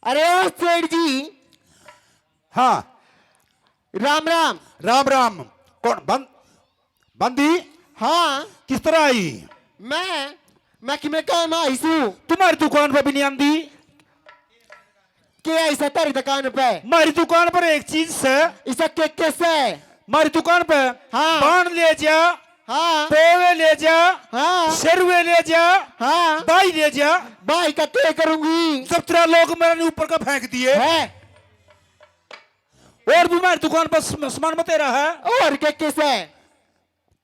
अरे ओ सेठ जी, हाँ राम राम। राम राम। कौन बंदी हाँ किस तरह आई? मैं कि मैं काम आईसू तुम्हारी दुकान पर भी नहीं आंदी? के ऐसा तेरी दुकान पे हमारी दुकान पर एक चीज से, इसे के कैसे? हमारी दुकान पे हाँ। बाण ले जा, हाँ पोवे ले जा, हाँ शेरवे ले जा, हाँ। बाई ले जा। भाई का क्या करूंगी? सब तरह लोग मेरे ऊपर का फेंक दिए। है और भी हमारी दुकान पर सामान मत तेरा है। और के कैसे?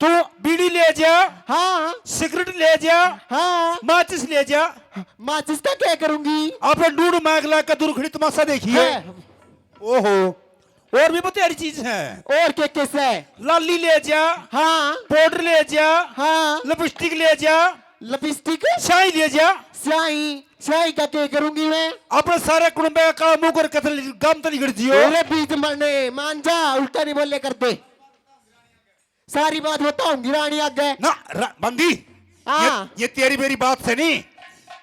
तू बीड़ी ले जा, हाँ सिगरेट ले जा, हाँ। माचिस ले जा। माचिस का क्या करूंगी? आपने डूड माइक ला का दुर्घड़ी तमाशा देखिए। है। ओहो, और भी बतेरी चीज है। और के कैसे? लाली ले जा, हाँ पाउडर ले जा, हाँ। लिपस्टिक ले जा, लिपस्टिक, शाही ले जा। स्याही का क्या करूंगी मैं? अपने सारे कुटुंब का काला मुंह कर कतल गम तली कर दियो। अरे बीच मरने मान जा, उल्टा नहीं बोले करते। सारी बात बताऊंगी रानी आगे। ना बंदी, हाँ। ये तेरी मेरी बात से नहीं,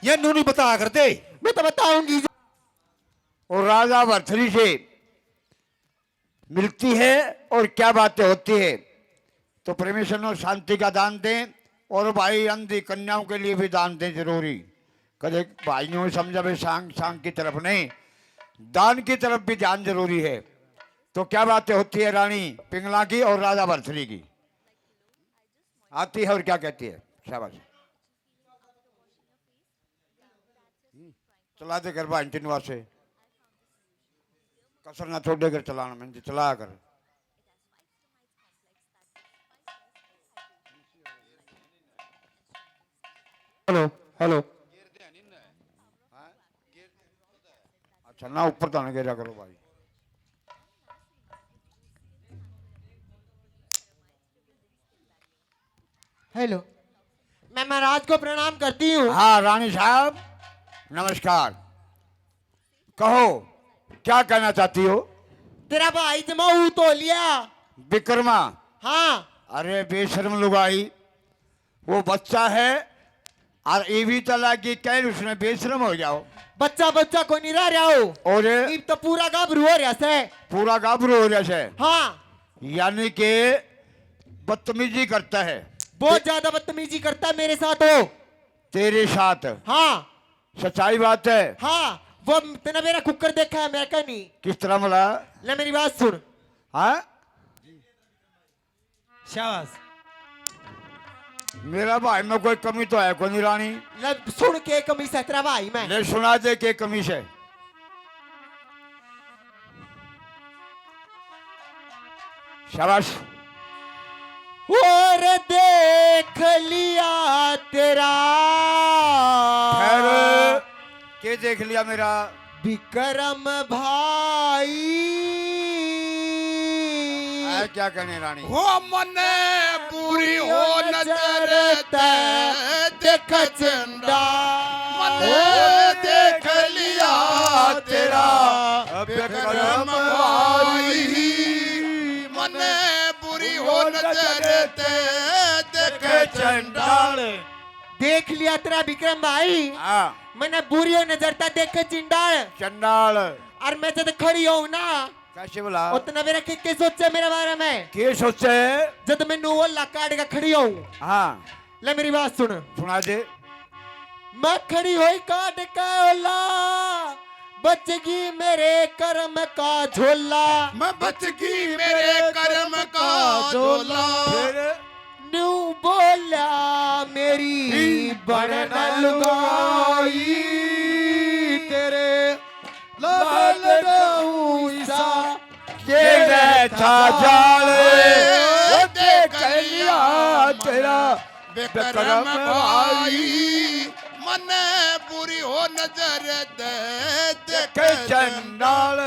ये नू नहीं बता करते। मैं तो बताऊंगी। और राजा भरथरी से मिलती है और क्या बातें होती है, तो परमेश्वर ने शांति का दान दें। और भाई अंधी कन्याओं के लिए भी दान दें जरूरी। कदे भाइयों समझा भाई सांग सांग की तरफ नहीं, दान की तरफ भी ध्यान जरूरी है। तो क्या बातें होती है रानी पिंगला की और राजा भरथरी की, आती है और क्या कहती है? शाबाश, चला दे कर भाई चिन्वा से कसर ना छोड़े कर चलाना, मैं चला कर। Hello hello. अच्छा ना ऊपर तो ना गिरा करो भाई। हेलो, मैं महाराज को प्रणाम करती हूँ। हाँ रानी साहब नमस्कार, कहो क्या कहना चाहती हो? तेरा भाई जमाऊ तो लिया। विक्रमा? हाँ अरे बेशर्म लुगाई, वो बच्चा है और ये भी तला की कह उसने बेशर्म हो जाओ। बच्चा बच्चा को नहीं रह रहा हो, और इब तो पूरा गाभरू हो रहा से। पूरा गाभरू हो रहा है। हाँ, यानी कि बदतमीजी करता है, बहुत ज्यादा बदतमीजी करता है मेरे साथ हो। तेरे साथ? हाँ सच्चाई बात है। हाँ, वो तेना मेरा कुकर देखा है, मैं क्या नहीं। किस तरह मिला? ले मेरी बात सुन। हाँ शाबाश। मेरा भाई में कोई कमी तो है कोई नहीं रानी? ले सुन के कमी से तेरा भाई मैं। ले सुना दे के कमी से। शाबाश। और देख लिया तेरा खैर के देख लिया मेरा विक्रम भाई। क्या कहने रानी? हो मन पूरी हो नजर देख चंदा मन देख लिया तेरा विक्रम भाई। मन पूरी हो नजर देख चंडाल। देख लिया तेरा विक्रम भाई, हाँ मैंने बुरी हो नजरता देख चिंडाल। चंडाल। और मैं जब खड़ी हूँ ना, कैसे बोला? उतना मेरा के सोचे मेरे बारे में। के सोचे? जब मैं नो ला काट का खड़ी हूँ। हाँ ले मेरी बात सुन। सुना दे। मैं खड़ी हुई काट का ओला, बचगी मेरे कर्म का झोला। मैं बचगी मेरे कर्म का झोला। न्यू बोला मेरी बड़न लुगाई, तेरे लाल ईसा के बैठा जाल देख लिया तेरा विक्रम भाई। मन बुरी हो नजर देख चंडाल।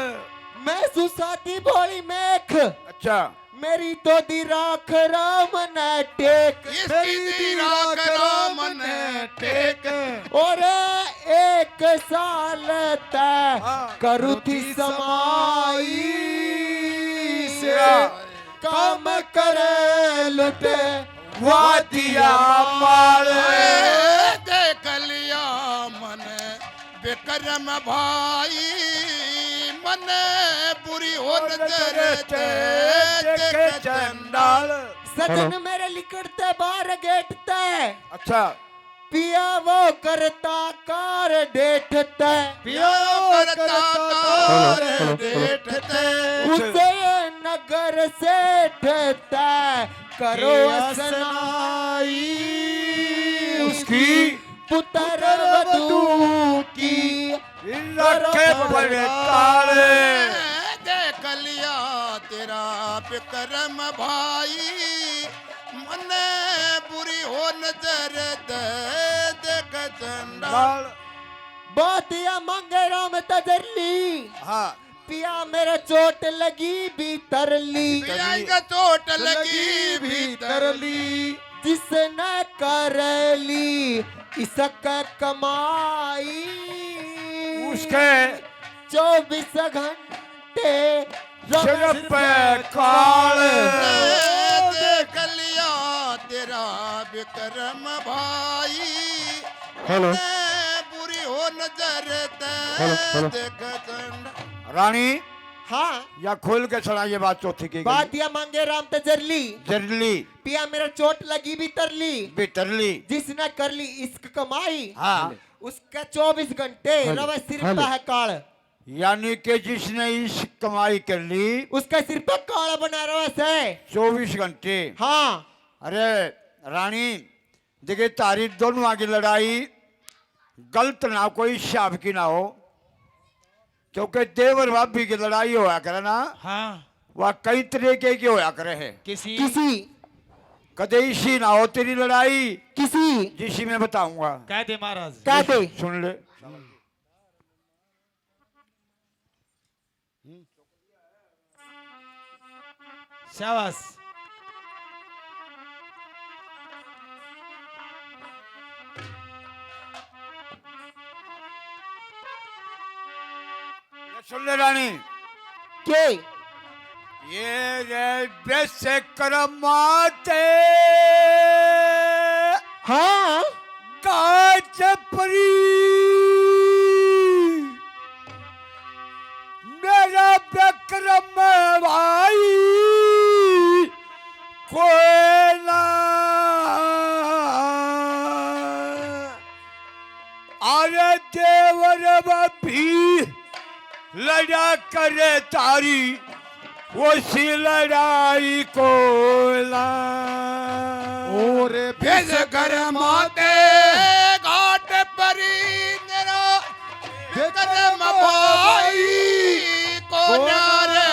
मैं सुसाती बोली मेख, अच्छा मेरी तो दी राख राम न टेक। इसकी दीरा राम ने टेक। और एक साल तक करू थी समाई से, काम करे लुटे वादिया माल। देख लिया मन विक्रम भाई मन बुरी हो नजर देख चंडाल। सजन मेरे लिखते बाहर गेट ते अच्छा पिया वो करता कार डेठते पियो करता कार देखते उसे नगर से ठता करो असनाई उसकी पुत्र वधू की रखे पड़े ताले। देख लिया तेरा विक्रम भाई मन बुरी हो नजर देख चंडाल। बातिया मांगे राम तजरली हाँ पिया मेरे चोट लगी भीतर ली पिया का चोट लगी भीतर ली। जिसने कर ली इसक कमाई उसके 24 घंटे सिर पे काल। देख लिया तेरा विक्रम भाई हेलो। बुरी हो नजर देख चंडाल। रानी हाँ या खोल के सुनाइए बात चौथी की। बातिया मांगे राम तजरली जरली पिया मेरा चोट लगी भीतर ली बितरली। जिसने कर ली इश्क कमाई हाँ उसका 24 घंटे रवा सिर पे है काल यानी कि जिसने इस कमाई कर ली उसका सिर पे काला बना रहा से 24 घंटे। हाँ अरे रानी देखिए तारी दोनों आगे लड़ाई गलत ना कोई शाप की ना हो क्योंकि देवर भाभी की लड़ाई होया करे ना हाँ वह कई तरीके की होया करे है। किसी किसी कदे इसी ना हो तेरी लड़ाई किसी जिसी मैं बताऊंगा। कहते महाराज कहते सुन ले शाबाश। सुन ले रानी के ये रे वैसे करमाते हाँ काच परी मेरा विक्रम भाई कोई ना अरे देवर भी लड़ा करे तारी उसी लड़ाई को ला और भेज कर माते घाट परी मेरा विक्रम भाई को नारे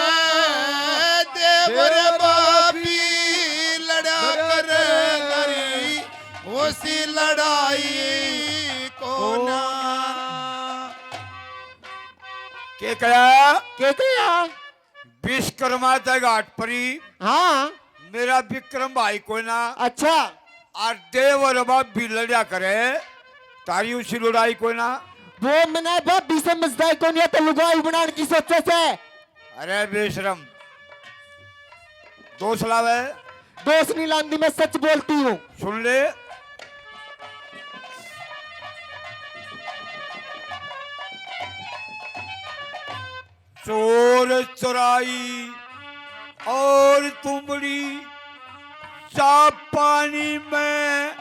देवर बाबी लड़ा कर करी उसी लड़ाई को ना। के कहा क्या विश्वकर्मा ते घाट परी हाँ मेरा विक्रम भाई को ना अच्छा और देव और भी लड़ा करे तारी उसी लड़ाई को ना। वो मैंने भाभी समझदार को नहीं तो लुगाई बनाने की सोचे से अरे बेशरम दोस्त लावे दोस्त नहीं लांदी मैं सच बोलती हूँ। सुन ले चोर चुराई और तुमड़ी चाप पानी में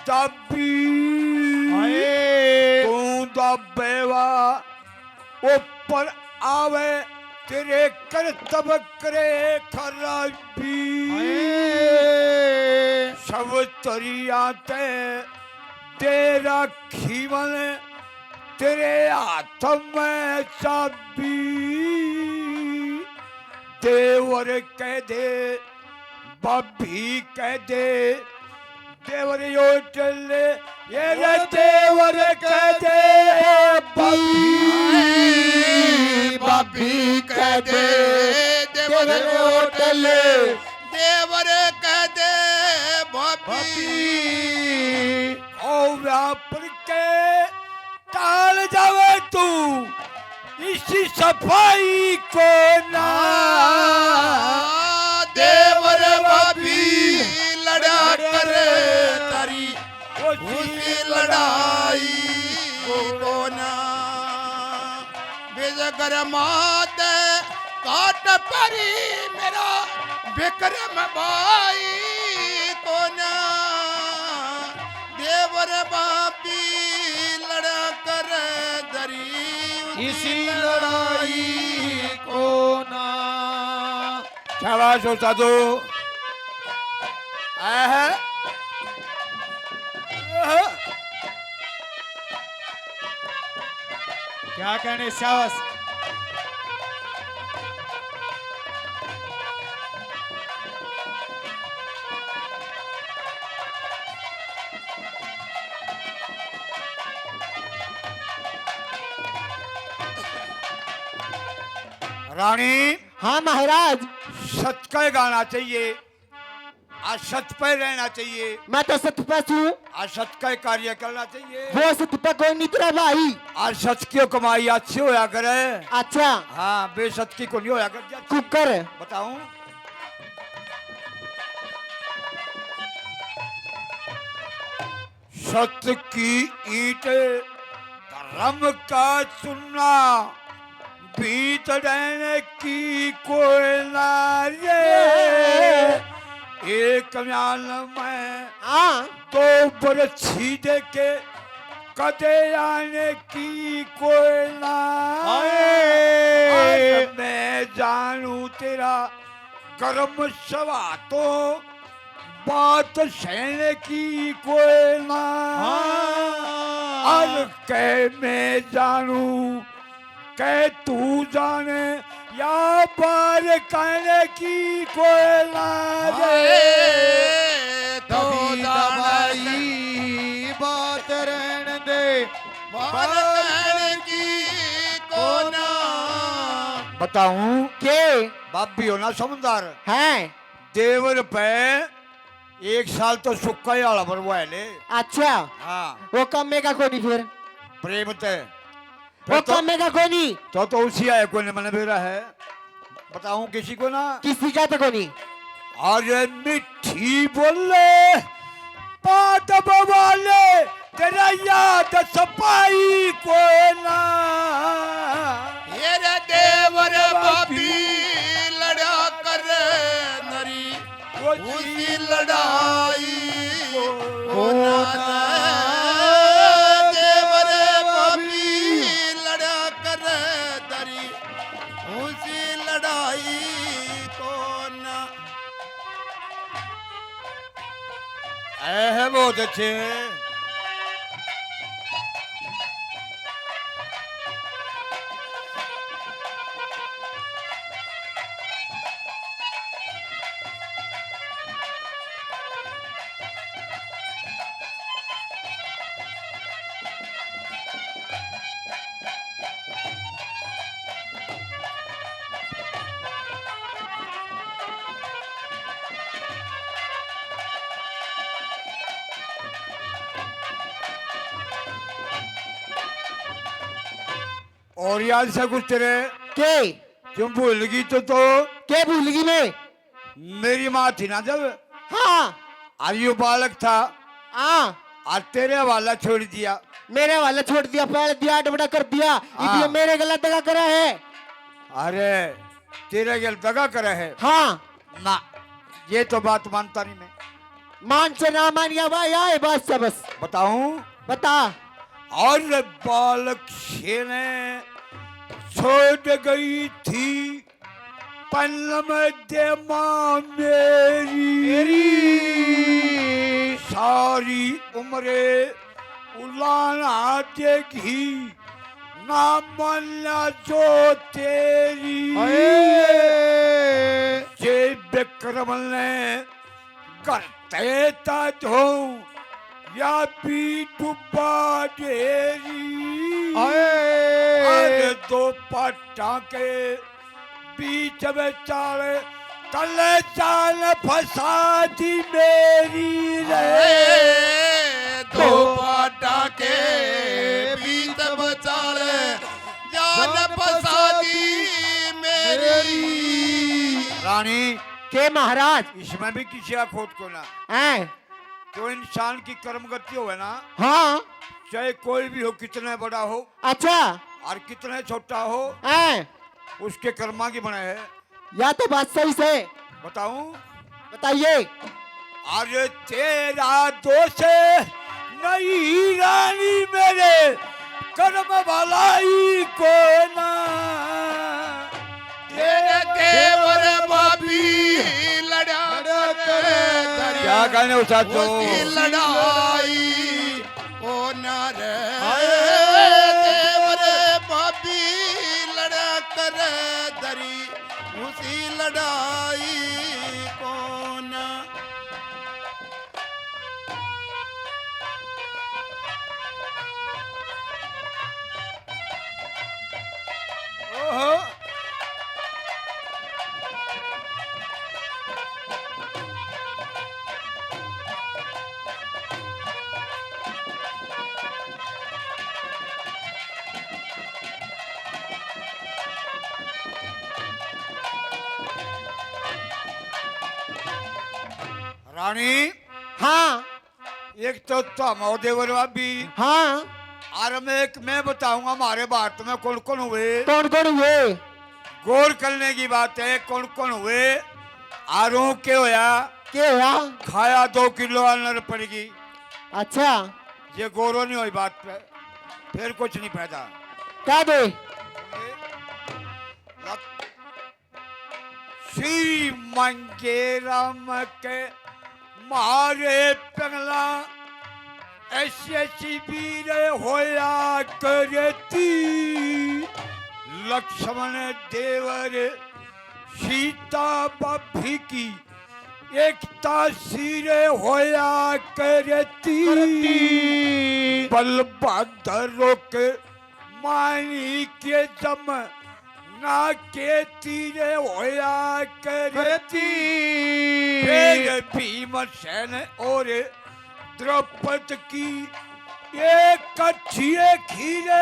दबी तू दबेवा ऊपर आवे तेरे करतब करे खराबी सब तरिया ते तेरा खीवन तेरे हाथ में चाबी देवर कह दे बब्भी कह दे देवर यो चले ये रे देवर कह दे बब्भी बाबी कह दे देवर होटल देवर कह दे बाबी ओ व्यापर के टाल जावे तू इसी सफाई को ना देवर बाबी लड़ा कर तारी उसी उसी लड़ाई को ना। बिजगर माते काट परी मेरा विक्रम भाई को ना देवर बापी लड़ा कर दरी इसी लड़ाई को ना। शाबाश हो साधु। क्या कहने शाबाश। रानी हाँ महाराज, सच का गाना चाहिए, आज सच पे रहना चाहिए, मैं तो सतपथ हूँ, आज सच का कार्य करना चाहिए। वो सतपथ कोई नहीं तेरा भाई। आज सच की कमाई अच्छी होया करे। अच्छा हाँ, बेसच की को नहीं होया कर। कुकर बताऊं सत्य की ईंट धर्म का चुनना बीत रहने की कोई ना रे। एक म्याल में हाँ तो बरछी दे के कदे आने की कोई ना। आज मैं जानू तेरा कर्म सवा तो बात सहने की कोई ना। आज कह मैं जानू कह तू जाने या बार कहने की कोई ना रे। तो दवाई बात रहने दे बात कहने की को ना। बताऊं के बाप भी हो ना समझदार। हैं। देवर पे 1 साल तो सुक्का ही आला बरवा ले। अच्छा हाँ वो कम का कोनी फिर, प्रेम ते वो कम का कोनी, तो उसी आए को मन मेरा है। बताऊं किसी को ना। किसी का तो कोनी। अरे मिठी बोले बात बवाले तेरा याद सपाई को ना। ये रे देवर बापी लड़ा कर नरी उसी लड़ाई को ना। देवर बापी लड़ा कर दरी उसी लड़ाई को ना। है बहुत अच्छे। और याद से कुछ तेरे के क्यों भूल गई तो के भूल गई मैं। मेरी माँ थी ना जब हाँ आयु बालक था। हाँ आज तेरे हवाला छोड़ दिया। मेरे वाला छोड़ दिया, पैर दिया, डबड़ा कर दिया, इसलिए हाँ। मेरे गला दगा करा है। अरे तेरे गल दगा करे है हाँ ना, ये तो बात मानता नहीं मैं। मान से ना मान या भाई आए बस से बस। बताऊं बता। और बालक ने छोड़ गई थी पल्लम दे माँ मेरी सारी उम्रे उलाना देगी ना मन्ना जो तेरी। जे विक्रम ने करते तो या भी डुबा डेरी। अरे 2 पट्टा के बीच में चाल कल चाल फंसा दी मेरी रे। 2 पाटा के बीच बचाल जान फंसा दी मेरी। रानी के महाराज इसमें भी किसी का खोट को ना। हैं। जो इंसान की कर्म गति हो है ना, हाँ चाहे कोई भी हो कितना बड़ा हो, अच्छा और कितने छोटा हो हैं? उसके कर्मा की बने है। या तो बात सही से बताऊं? बताइए। अरे तेरा दोष नहीं रानी मेरे कर्म भलाई को ना। तेरे देवर बाबी लड़ा कर क्या कहने हो चाचो? उसकी लड़ाई ओ ना रे देवर बाबी लड़ा कर दरी उसी लड़ाई को ना। ओहो, रानी हाँ एक तो तुम हो देवर भाभी हाँ। और मैं बताऊंगा हमारे भारत में कौन कौन हुए। कौन कौन हुए? गौर करने की बात है कौन कौन हुए। आरों के होया क्या हुआ? खाया 2 किलो अनर पड़ेगी। अच्छा ये गौरव नहीं हुई बात पे फिर कुछ नहीं पैदा। क्या दे? श्री मंगे राम के मारे पिंगला ऐसे शिविर होया करती। लक्ष्मण देवर सीता बभी की एकता सिरे होया करती। बलभद्र के मानी के जम ना के तीरे होया करती। फिर भीमसेन और द्रौपद की एक अच्छी खीरे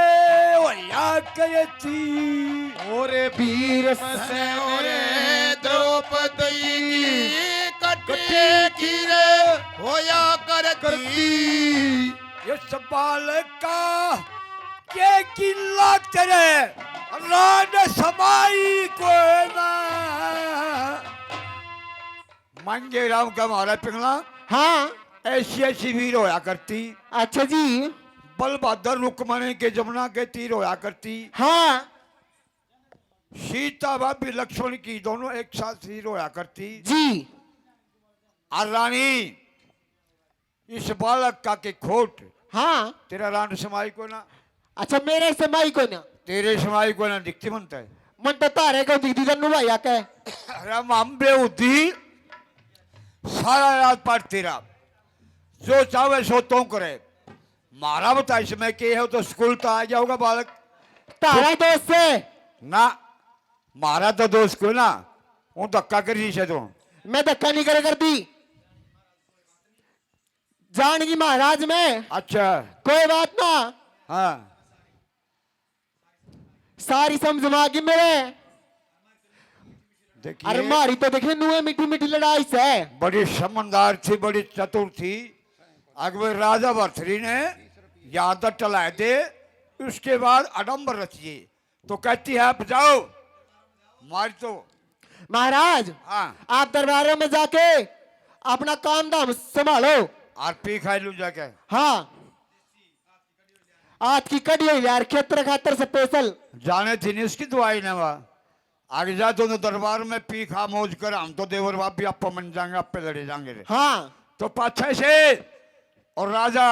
होया करती। और वीर से और द्रौपदी की कटे गिरे होया करती। इस बालका के किला तेरे रान समाई को ना। मंगे राम का हमारा पिंगला हाँ। ऐसी ऐसी वीर होया करती। अच्छा जी। बलभद्र रुक्मणी के जमुना के तीर होया करती। हाँ। सीता भाभी लक्ष्मण की दोनों एक साथ तीर होया करती जी। और रानी इस बालक का के खोट हाँ। तेरा रान समाई को ना। अच्छा मेरे से माई को ना तेरे समाई को ना दिखती मनता है। मन तो तारे को दीदी तनु भाई आके। अरे मामबे उदी सारा रात पाठ तेरा जो चाहे सो तो करे। मारा बता इसमें के हो तो स्कूल तो आ जाओगा बालक। तारा दोस्त से ना मारा तो दोस्त को ना वो धक्का करी से तो मैं धक्का नहीं करे करती जानगी महाराज में। अच्छा कोई बात ना। हाँ सारी समझमा की मेरे। अरे देखिए मारी तो देखे नुए मीठी मीठी लड़ाई से। बड़ी समझदार थी बड़ी चतुर थी। अकबर राजा भरथरी ने याद टला दे उसके बाद आडम्बर रचिए तो कहती है आप जाओ मार तो। महाराज हाँ आप दरबारों में जाके अपना काम धाम संभालो। और पी खाई लू जाके। हाँ आज की कड़ी हुई यार खेतर खातर स्पेशल। जाने थी नहीं इसकी दवाई ने वह आगे जा दोनों दरबार में पी खा मौज कर हम तो देवर बाप भी आप मन जाएंगे आप पे लड़े जाएंगे रे। हाँ तो पाछे से और राजा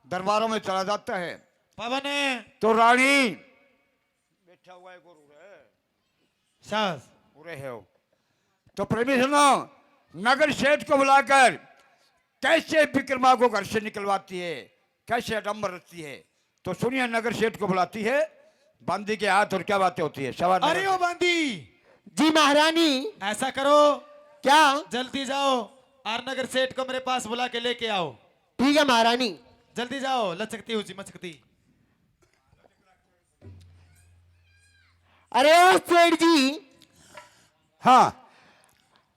दरबारों में चला जाता है। पवन तो रानी बैठा हुआ है गुरु है सास पूरे है वो। तो प्रेमी सुनो नगर सेठ को बुलाकर कैसे विक्रमा को घर से निकलवाती है कैसे अडम्बर रखती है। तो सुनिए नगर सेठ को बुलाती है बंदी के हाथ और क्या बातें होती है सवाल। अरे ओ बंदी जी महारानी। ऐसा करो क्या? जल्दी जाओ आर नगर सेठ को मेरे पास बुला के लेके आओ। ठीक है महारानी। जल्दी जाओ लचकती हुई मचकती। अरे ओ सेठ जी हाँ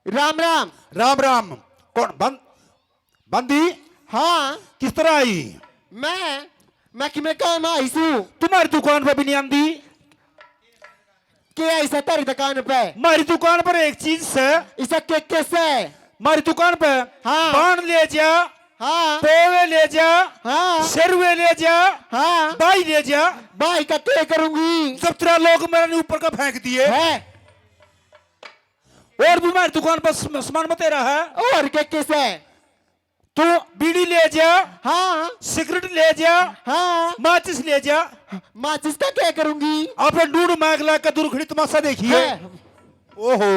राम राम। राम राम। कौन बंदी हाँ किस तरह आई? मैं मैं कि मैं काम आईसू तुम्हारी दुकान पर भी नहीं आंदी। के ऐसा तेरी दुकान पे हमारी दुकान पर एक चीज है। इसे के कैसे हमारी दुकान पे हाँ। बाण ले जा, हाँ पोवे ले जा, हाँ सरवे ले जा, हाँ बाई ले जा। भाई का क्या करूंगी सब तरह लोग मेरे ऊपर का फेंक दिए। है और भी हमारी दुकान पर सामान मत तेरा है। और के कैसे तू बीड़ी ले जा, हाँ सिगरेट ले जा, हाँ माचिस ले जा। माचिस का क्या करूंगी आपने डूड मैग ला कर दुर्घड़ी तमाशा देखिए। है। ओहो,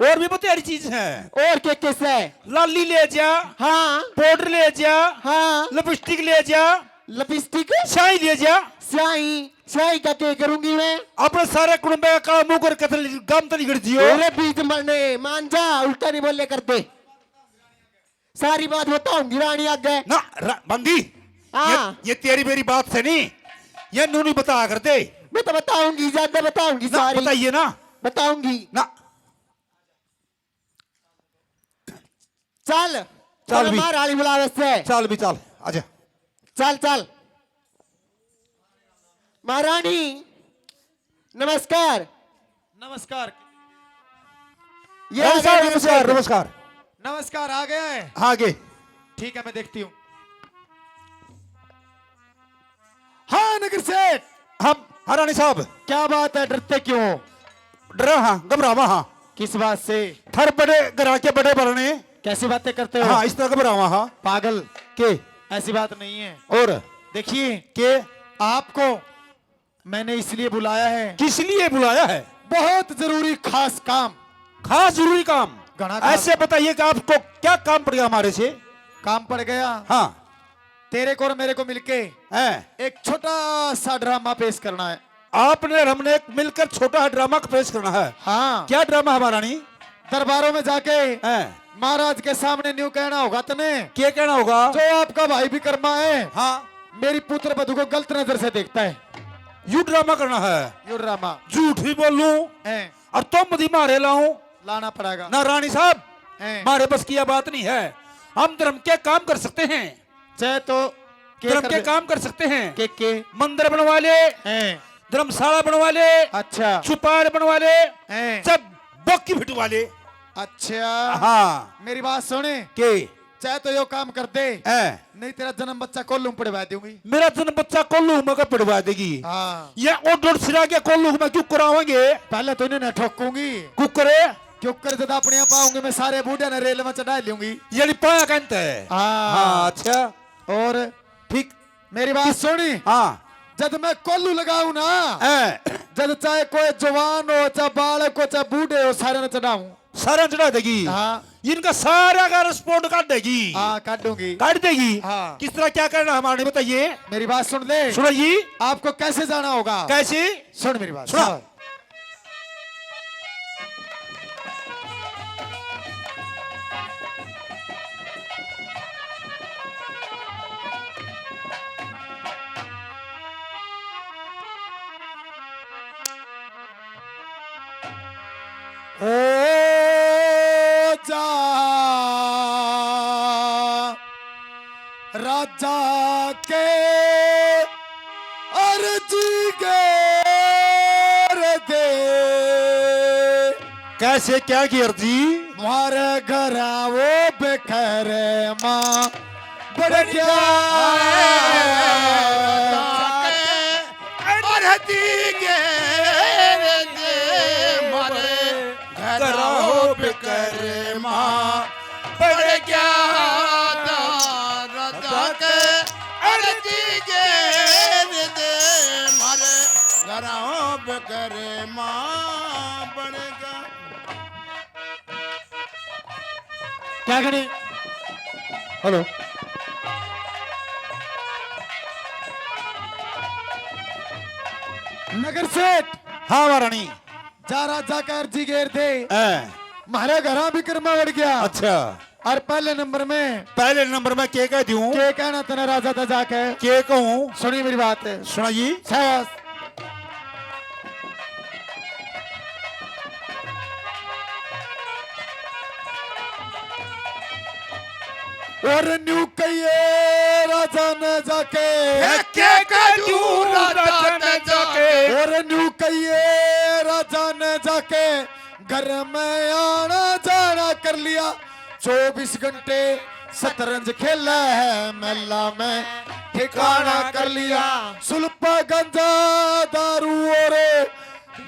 और भी बतेरी चीज है। और के कैसे लाली ले जा, हाँ पाउडर ले जा, हाँ लिपस्टिक ले जा, लिपस्टिक शाही ले जा। स्याही स्याही का क्या करूंगी मैं अपने सारे कुटुंब का मुंह कर कतल गम तली गिर दियो। अरे बीच मरने मान जा उल्टा नहीं बोले करते सारी बात बताऊंगी रानी आगे ना बंदी, हाँ। ये तेरी मेरी बात से नहीं, ये नू नहीं बताया करते मैं तो बताऊंगी ज्यादा बताऊंगी ना। सारी बताइए ना बताऊंगी ना। चल चल भी। हमारा हाली बुलावे से चल भी चल, आजा। चल चल महारानी नमस्कार नमस्कार ये आ नमस्कार गए नमस्कार मेरे नमस्कार। नमस्कार। आ गया है, आगे ठीक है मैं देखती हूँ। हाँ नगर सेठ, हम हरानी साहब क्या बात है डरते क्यों डरा हाँ घबरावा हाँ। किस बात से थर बड़े गरा के बड़े भरने कैसी बातें करते हो हाँ इस तरह घबरावा हाँ। पागल के ऐसी बात नहीं है और देखिए के आपको मैंने इसलिए बुलाया है किस लिए बुलाया है? बहुत जरूरी खास काम खास जरूरी काम। घना काम। ऐसे बताइए कि आपको क्या काम पड़ गया हमारे से? काम पड़ गया हाँ तेरे को और मेरे को मिलके है। एक छोटा सा ड्रामा पेश करना है आपने और हमने मिलकर छोटा ड्रामा पेश करना है। हाँ क्या ड्रामा है महारानी? दरबारों में जाके है महाराज के सामने न्यू कहना होगा तने क्या कहना होगा? जो आपका भाई विक्रमा है हाँ मेरी पुत्र वधु को गलत नजर से देखता है यू ड्रामा करना है। यू ड्रामा झूठ ही बोलूं है और तुम मधी मारे लाऊं लाना पड़ेगा ना रानी साहब, है हमारे बस की यह बात नहीं है। हम धर्म के काम कर सकते हैं, चाहे तो धर्म के काम कर सकते हैं। के मंदिर बनवा ले, हैं धर्मशाला बनवा ले, अच्छा चुपार बनवा ले, हैं सब बक्की भिटवा ले। अच्छा हाँ मेरी बात सुने के चाहे तो यो काम कर दे है। नहीं तेरा जन्म बच्चा कोल्लू पड़वा दूंगी मेरा जन्म बच्चा कोल्लू में का पड़वा देगी हाँ या ओ डोर सिरा के कोल्लू में क्यों करावेंगे? पहले तो इन्हें ठोकूंगी कुकरे क्यों कर ज्यादा अपने आप आऊंगी मैं सारे बूढ़े ने रेल में चढ़ा लूंगी यानी पाया कहते है। हाँ हाँ अच्छा और ठीक। मेरी बात सुनी हाँ जब मैं कोल्लू लगाऊं ना है। जब चाहे कोई जवान हो चाहे बालक हो चाहे बूढ़े हो सारे ने चढ़ाऊं सारा चढ़ा देगी। हाँ इनका सारा का स्पोर्ट काट देगी। हाँ काट दूंगी काट देगी। हाँ। किस तरह क्या करना हमारे बताइए? मेरी बात सुन ले सुनो जी। आपको कैसे जाना होगा कैसे? सुन मेरी बात सुना। सुन। ओ जा राजा के अर्जी के दे कैसे क्या की अर्जी? मारे घर वो बेखरे माँ बड़े क्या करे माँ बनेगा। क्या करें हेलो नगर सेठ हाँ महारानी। जा राजा का अर्जी घेर दे है। हमारे घर विक्रमा बढ़ गया अच्छा और पहले नंबर में पहले नंबर में के कह दूं? के कहना तेना राजा था जाके के कहूं? सुनिए मेरी बात है सुना जी। शाबाश। और न्यू कहिए राजा ने जाके के खजूर राजा जाके और न्यू कहिए राजा ने जाके घर में आना जाना कर लिया 24 घंटे शतरंज खेला है मेला में ठिकाना कर लिया सुल्पा गंजा दारू और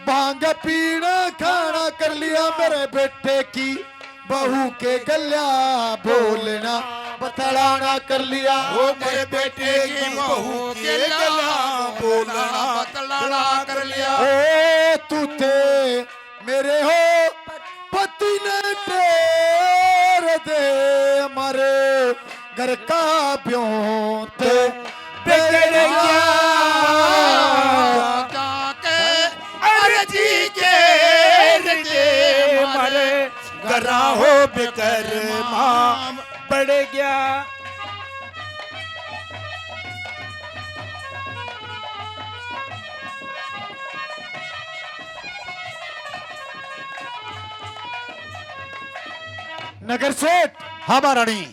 भांग पीना खाना कर लिया मेरे बेटे की बहू के गल्या बोलना बतलाना कर लिया ओ मेरे बेटे की बहू के गला बोलना बतलाना कर लिया ओ तू थे मेरे हो पति ने तेरे दे हमारे घर का ब्यों ते बिगड़ गया जाके अर्जी के रजे मरे गरा हो बेकर मां बढ़ गया। नगर सेठ हाँ महारानी,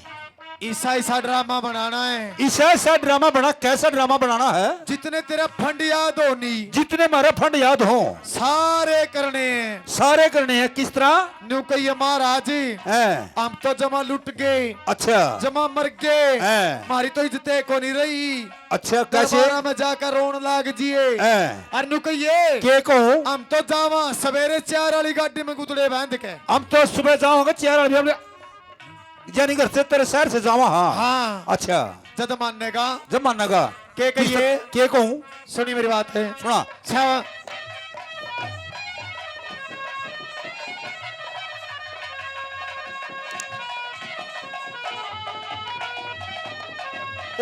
ईसा ड्रामा बनाना है ऐसा ड्रामा बना, कैसा ड्रामा बनाना है? जितने तेरा फंड याद होनी जितने हमारे फंड याद हो सारे करने हैं सारे करने हैं। किस तरह? न्यू कहिए महाराज हैं? हम तो जमा लुट गए अच्छा जमा मर गए हैं? हमारी तो इज्जतें को नहीं रही अच्छा कैसे? दरबारा में जाकर रोन लाग जिए हैं? और न्यू कहिए के को हम तो जावा सवेरे 4 वाली गाड़ी में गुदड़े बांध के हम तो सुबह जाओगे 4 बजे यानी घर से तेरे शहर से जावा। हाँ हाँ अच्छा जद मानने का जब मानना का के कहिए के कहूँ सुनी मेरी बात है सुना। अच्छा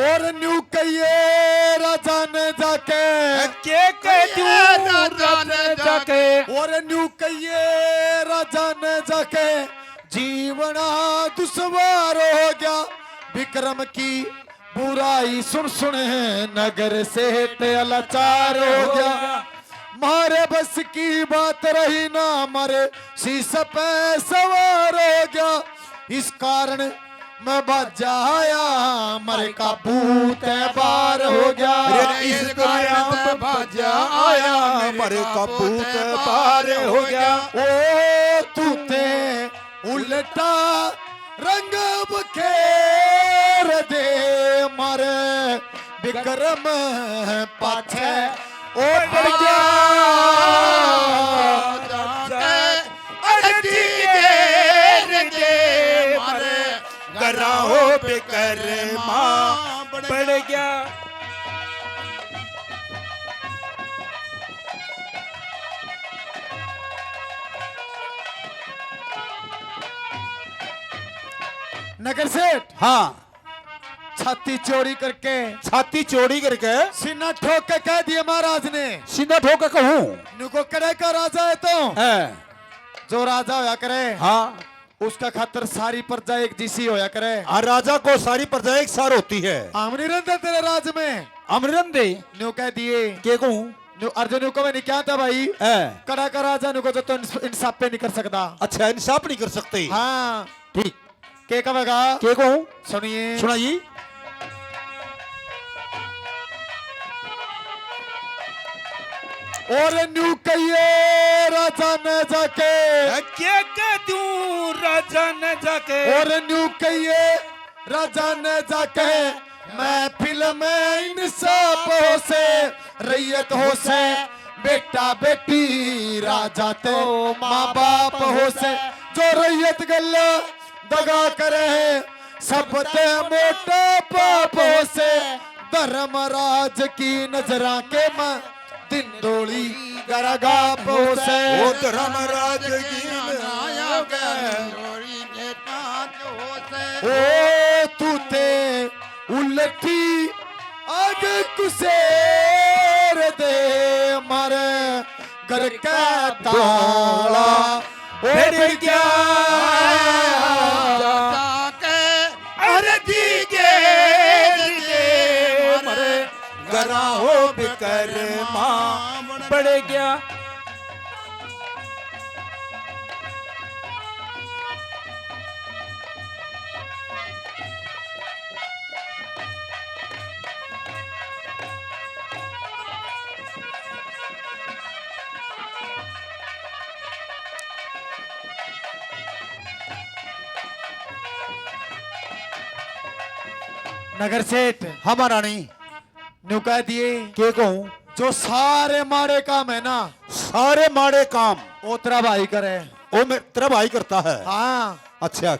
और न्यू कहिए राजा ने जाके राजा ने जाके और न्यू कहिए राजा ने जाके जीवना दुश्वार हो गया विक्रम की बुराई सुन सुन नगर से लाचार हो गया मारे बस की बात रही ना मारे शीश पे सवार हो गया इस कारण मैं बाजा आया मर का भूत बार हो गया इस कारण बाजा आया मरे का भूत पार हो गया। ओ तू ते उल्टा रंग बखेर दे मारे विक्रम पाछे ओ डर गया अर्जी के रजे मरे गरा हो बेकर मां बढ़ गया। नगर सेठ हाँ छाती चोरी करके छाती चौड़ी करके सीना ठोक के कह दिया महाराज ने सीधा ठोक के कहूँ नुको करे का राजा है तो है। जो राजा होया करे हाँ उसका खातर सारी प्रजा एक जैसी होया करे और राजा को सारी प्रजा एक सार होती है। आमनी रहते तेरे राज में अमरन दे न्यू कह दिए के कहूँ न्यू अर्जुन न्यू को मैंने क्या था भाई है। कड़ा का राजा न्यू को तो इंसाफ पे नहीं कर सकता अच्छा इंसाफ नहीं कर सकते। हाँ ठीक के कहेगा के कहूँ सुनिए सुनाइए। और न्यू कहिए राजा ने जाके के तू राजा ने जाके और न्यू कहिए राजा ने जाके मैं फिल्म इंसाफ हो से रैयत हो से बेटा बेटी राजा ते माँ बाप हो से जो रैयत गल्ला दगा करे सब ते मोटा पाप हो से धर्मराज की नजरा के मां दिन डोली गरागाप हो से वो धर्मराज की आया चोरी के काज हो से ओ तू ते उलटी आग कुसेर दे मारे घर का ताला उड़ गया जाके अर्जी के रजे मरे गरा हो बेकर मां बढ़ गया। नगर सेठ हाँ महारानी न्यू कह दिए के कहूँ जो सारे माड़े काम है ना सारे माड़े काम वो तेरा भाई करे। वो तेरा भाई करता है। हाँ अच्छा